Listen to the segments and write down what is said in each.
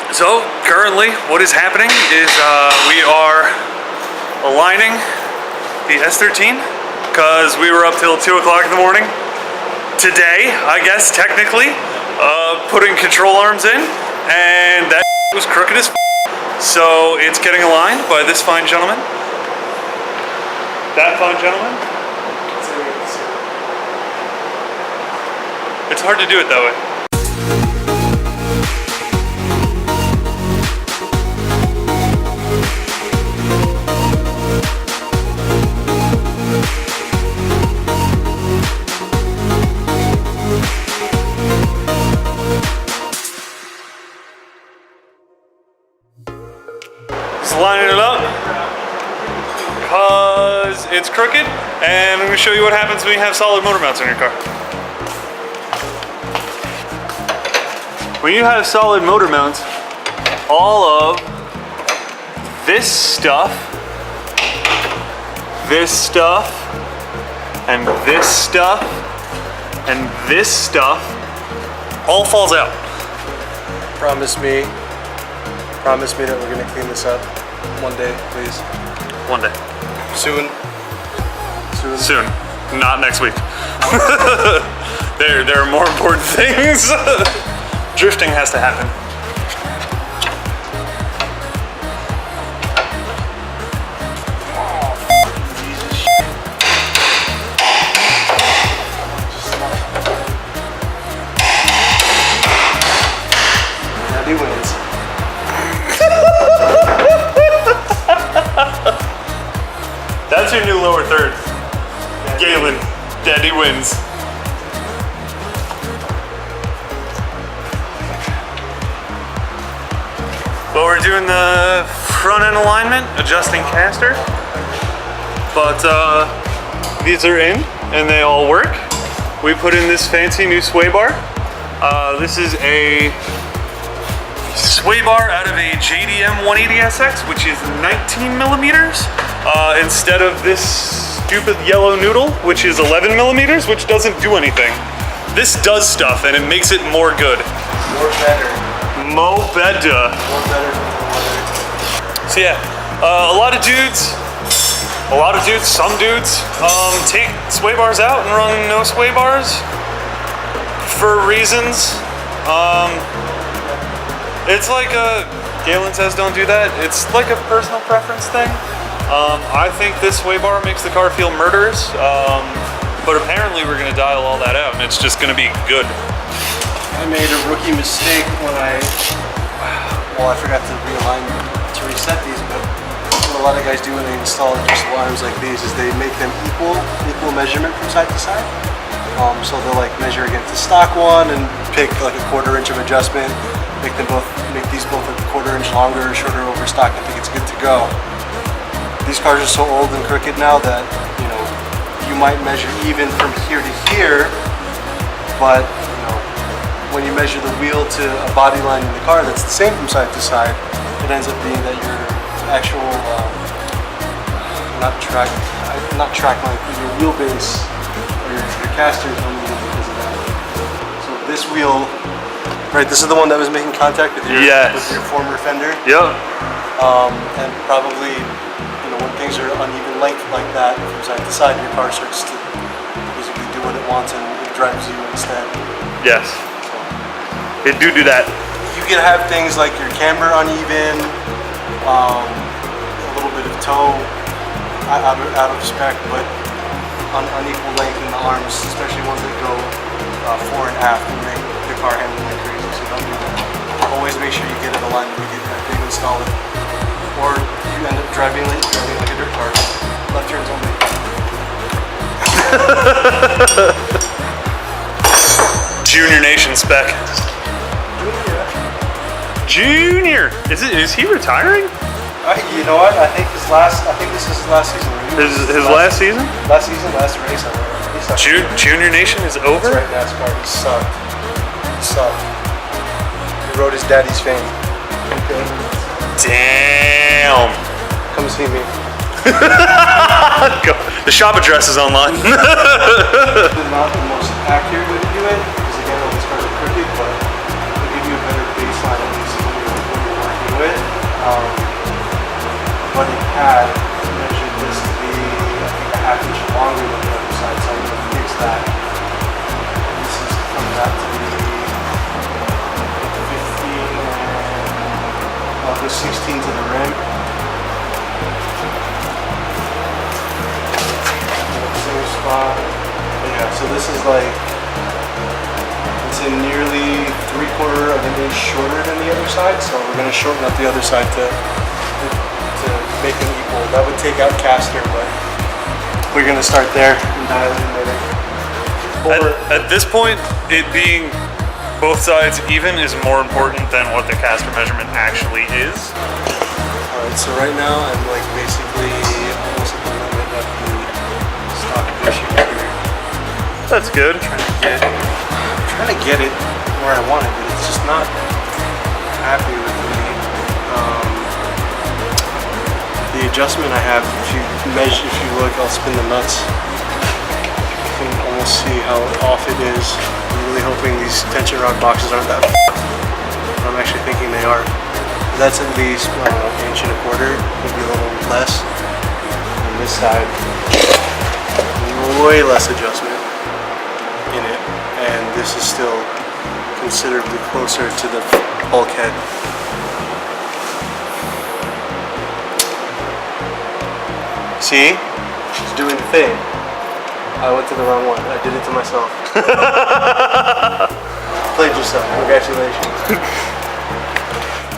So currently what is happening is we are aligning the S13 because we were up till 2 o'clock in the morning today, I guess technically, putting control arms in, and that was crooked as f. So it's getting aligned by this fine gentleman, that fine gentleman. It's hard to do it that way. Lining it up because it's crooked, and I'm going to show you what happens when you have solid motor mounts on your car. When you have solid motor mounts, all of this stuff, and this stuff, and this stuff all falls out. Promise me that we're gonna clean this up one day, please. One day. Soon. Soon. Not next week. There are more important things. Drifting has to happen. Daddy wins. That's your new lower third. Galen, Daddy wins. Well, we're doing the front end alignment, adjusting caster. But these are in and they all work. We put in this fancy new sway bar. This is a sway bar out of a JDM 180SX, which is 19 millimeters, instead of this stupid yellow noodle, which is 11 millimeters, which doesn't do anything. This does stuff, and it makes it more good. More better. Mo better. More better. So yeah, some dudes take sway bars out and run no sway bars for reasons. It's like Galen says don't do that. It's like a personal preference thing. I think this sway bar makes the car feel murderous, but apparently we're gonna dial all that out and it's just gonna be good. I made a rookie mistake when I forgot to realign, to reset these, but what a lot of guys do when they install adjustable arms like these is they make them equal measurement from side to side. So they'll like measure against the stock one and pick like a 1/4 inch of adjustment. Make these both a 1/4 inch longer or shorter over stock. I think it's good to go. These cars are so old and crooked now that, you know, you might measure even from here to here, but you know, when you measure the wheel to a body line in the car that's the same from side to side, it ends up being that your actual not track line, your wheelbase or your caster is only because of that. So this wheel. Right, this is the one that was making contact with your, with your former fender. Yep. And probably, you know, when things are uneven length like that from side to side, your car starts to basically do what it wants and it drives you instead. Yes. It do that. You can have things like your camber uneven, a little bit of toe out of spec, but unequal length in the arms, especially ones that go fore and aft and make the car handle like crazy. So don't do that. Always make sure you get it aligned when you get that thing installed, or you end up driving like a dirt car. Left turns only. Junior Nation spec. Junior. Is he retiring? You know what? I think this is his last season. His last season? Last season, last race. Junior Nation is over? That's right, NASCAR. He sucked. He rode his daddy's fame. Okay. Damn. Come see me. The shop address is online. Not the most accurate way to do it, because again, all these cars are crooked, but it'll give you a better baseline at least when you're had measured this to be, I think, a half inch longer than the other side, so I'm going to fix that. This is comes out to be 15 and I'll go 16 to the rim. Same spot. Yeah, so this is like, it's a nearly 3/4 of an inch shorter than the other side, so we're going to shorten up the other side to make them equal. That would take out caster, but we're going to start there and dial in later. At this point, it being both sides even is more important than what the caster measurement actually is. Alright, so right now I'm like basically almost at the limit of the stock bushing here. That's good. I'm trying to get it where I want it, but it's just not happy with me. The adjustment I have, if you look, I'll spin the nuts. You can almost see how off it is. I'm really hoping these tension rod boxes aren't that but I'm actually thinking they are. That's at least, I don't know, an inch and a quarter, maybe a little less. On this side, way less adjustment in it, and this is still considerably closer to the bulkhead. See? It's doing the thing. I went to the wrong one. I did it to myself. Played yourself. Congratulations.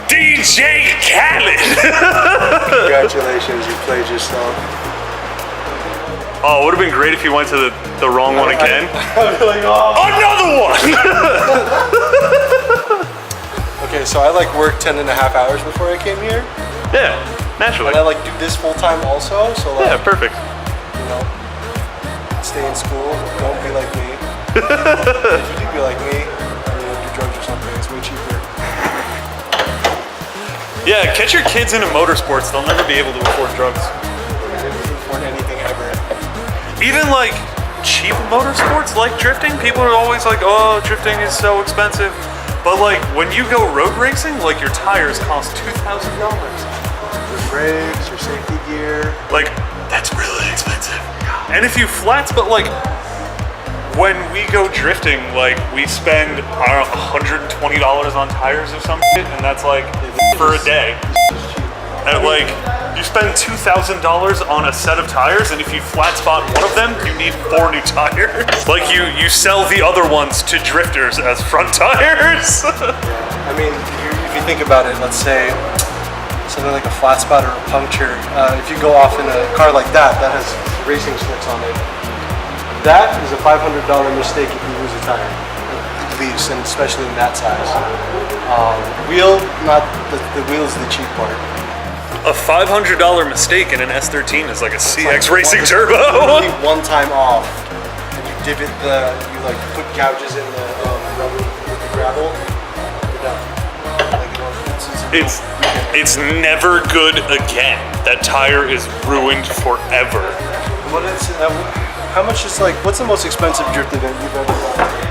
DJ Galen! Congratulations, you played yourself. Oh, it would have been great if you went to the wrong one again. I'd be like, oh. Another one! Okay, so I like worked 10.5 hours before I came here. Yeah, naturally. And I like do this full time also, so like, yeah, perfect. you know, stay in school, don't be like me. If you do be like me, do drugs or something, it's way cheaper. Yeah, catch your kids into motorsports, they'll never be able to afford drugs. They don't afford anything ever. Even like cheap motorsports like drifting, people are always like, oh, drifting is so expensive. But like when you go road racing, like your tires cost $2,000. Your brakes, your safety gear. Like, that's really expensive. And if you flats, but like when we go drifting, like we spend, I don't know, $120 on tires or some shit, and that's like for a day. And like, you spend $2,000 on a set of tires, and if you flat spot one of them, you need 4 new tires. Like you sell the other ones to drifters as front tires. I mean, if you think about it, let's say something like a flat spot or a puncture. If you go off in a car like that has racing slicks on it, that is a $500 mistake if you lose a tire, at least, and especially in that size. Wheel, not the wheel's the cheap part. A $500 mistake in an S13 is like a CX Racing Turbo. Only one time off, and you divot you like put gouges in the rubber with the gravel, you're done. Like, it's never good again. That tire is ruined forever. What is how much is like? What's the most expensive drift event you've ever done?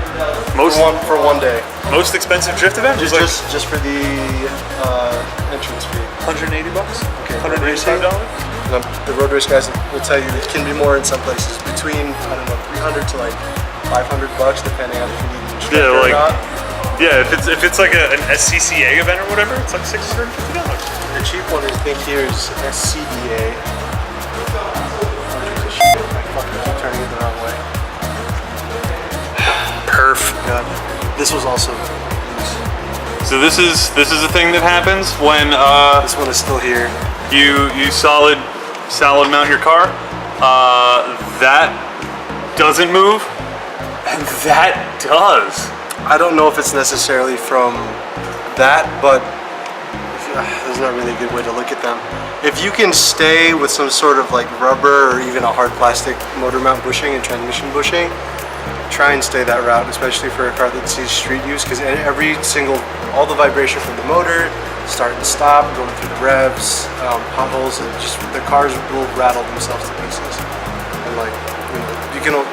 For one day. Most expensive drift event? Just for the entrance fee. $180? Okay. $185? The road race guys will tell you it can be more in some places. Between, I don't know, 300 to like $500, depending on if you need an instructor or not. Yeah, if it's like an SCCA event or whatever, it's like $650. The cheap one I think here is SCBA. I fucking keep turning it the wrong way. Perf. God. This was also loose. So this is a thing that happens when this one is still here. You solid mount your car. That doesn't move, and that does. I don't know if it's necessarily from that, but there's not really a good way to look at them. If you can stay with some sort of like rubber or even a hard plastic motor mount bushing and transmission bushing, try and stay that route, especially for a car that sees street use, because all the vibration from the motor, start and stop, going through the revs, potholes, and just the cars will rattle themselves to pieces. And like, you can only.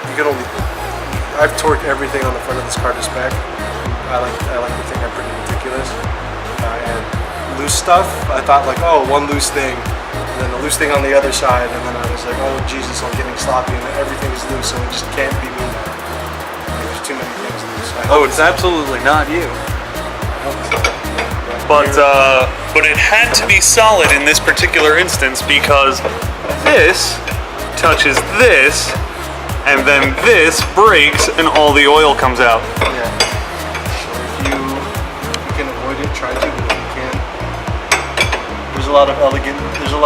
I've torqued everything on the front of this car to spec. I like to think I'm pretty meticulous. And loose stuff, I thought like, oh, one loose thing, and then the loose thing on the other side, and then I was like, oh Jesus, I'm getting sloppy, and everything is loose, so it just can't be me now. There's too many things loose. Oh, it's absolutely not you. But it had to be solid in this particular instance because this touches this, and then this breaks, and all the oil comes out. Yeah. So if you can avoid it, try to, but if you can, there's a lot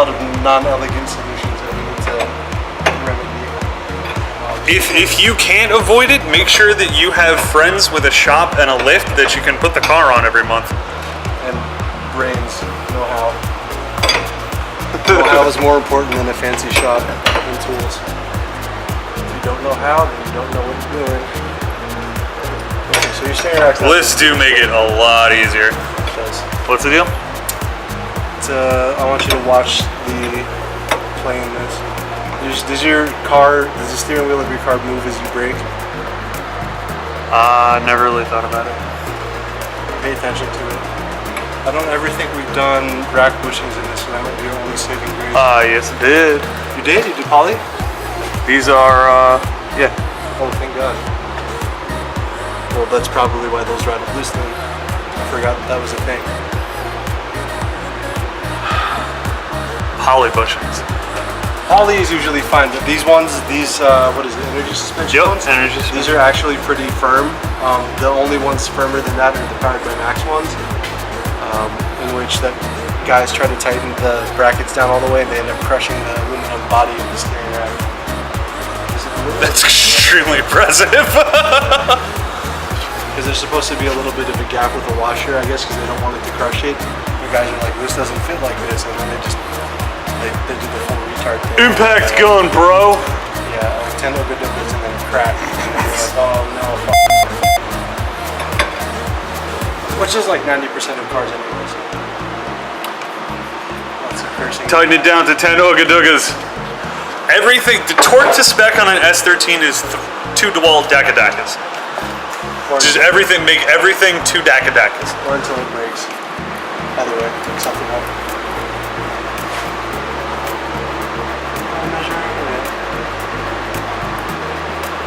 of non-elegant solutions that we need to remedy. If you can't avoid it, make sure that you have friends with a shop and a lift that you can put the car on every month. And brains, know-how. Know-how is more important than a fancy shop and tools. If you don't know how, then you don't know what you're doing. Okay, so your steering rack's not Lifts do make it a lot easier. What's the deal? It's, I want you to watch the playing this. Does the steering wheel of your car move as you brake? Never really thought about it. Pay attention to it. I don't ever think we've done rack bushings in this, so that might be your only saving grace. Yes, it did. You did? You did poly? These are, yeah. Oh, thank God. Well, that's probably why those rattled loose then. I forgot that was a thing. Poly bushings. Poly is usually fine, but these ones, what is it, energy suspension ones? Energy suspension. These are actually pretty firm. The only ones firmer than that are the Powered by Max ones, in which that guys try to tighten the brackets down all the way and they end up crushing the aluminum body of the steering rack. That's extremely impressive. Because there's supposed to be a little bit of a gap with the washer, I guess, because they don't want it to crush it. The guys are like, this doesn't fit like this, and then they do the full retard thing. Impact gun, bro. Yeah, like 10 oga-dogas and then crack. And you're like, oh no, which is like 90% of cars anyways. Lots of cursing. Tighten it down to 10 oga-dogas. Everything, the torque to spec on an S13 is 2 dual dakadakas. Just everything, make everything 2 dakadakas. Or until it breaks. Either way, pick something up.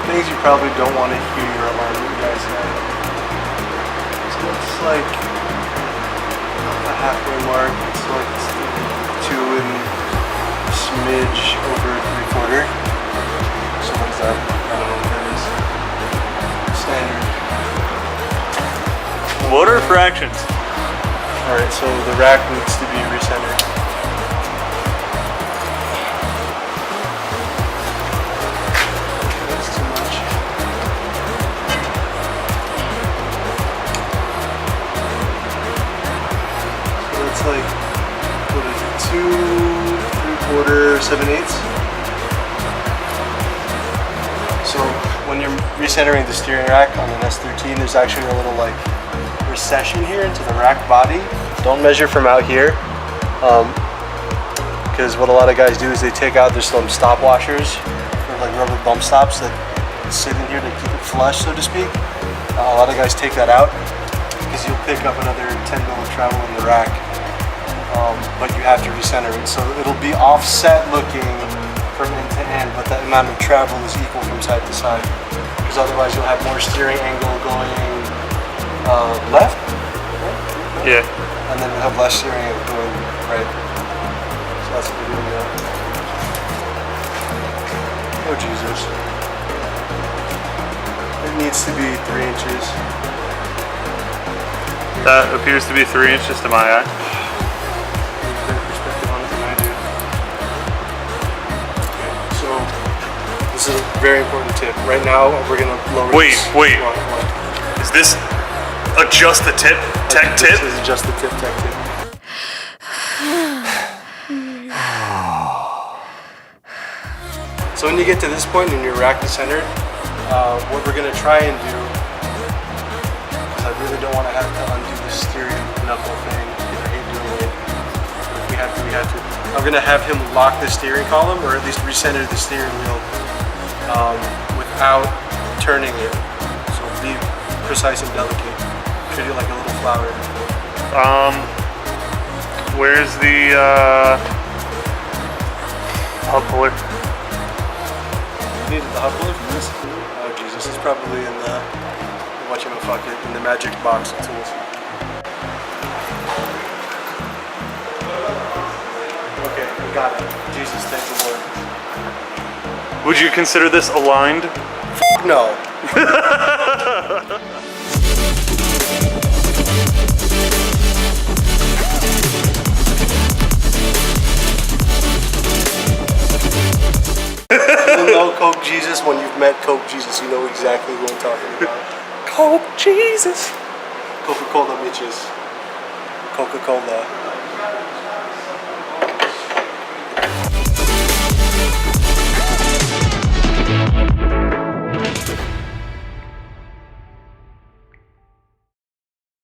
Things you probably don't want to hear your alignment guys say. So it's like a halfway mark. It's like 2 and smidge over 3/4. So what is that? I don't know what that is. Standard. What are fractions? Alright, so the rack needs to be recentered. That's too much. So that's like, what is it, 2 3/4 7/8. So when you're recentering the steering rack on an S13, there's actually a little like recession here into the rack body. Don't measure from out here, because what a lot of guys do is they take out, there's some stop washers or like rubber bump stops that sit in here to keep it flush, so to speak. A lot of guys take that out because you'll pick up another 10 mil of travel in the rack, but you have to recenter it, so it'll be offset looking from end to end, but the amount of travel is equal from side to side, because otherwise you'll have more steering angle going left, right? Yeah. And then we'll have less steering angle going right. So that's what we're doing now. Oh Jesus. It needs to be 3 inches. That appears to be 3 inches to my eye. Better perspective on it than I do. Okay, so this is a very important tip. Right now we're gonna lower Wait. What? Is this adjust the tip, tech tip? This is just the tip, tech tip. So when you get to this point and your rack is centered, what we're gonna try and do, because I really don't want to have to undo the steering knuckle thing, because I hate doing it. If we have to, we have to. I'm gonna have him lock the steering column, or at least recenter the steering wheel without turning it. So be precise and delicate. Treat it like a little flower. Where's the hub puller. You needed the hub puller for this? Oh Jesus, it's probably in the whatchamacallit, in the magic box of tools. Okay, got it. Jesus, thank the Lord. Would you consider this aligned? No. You know Coke Jesus. When you've met Coke Jesus, you know exactly who I'm talking about. Coke Jesus. Coca-Cola bitches. Coca-Cola.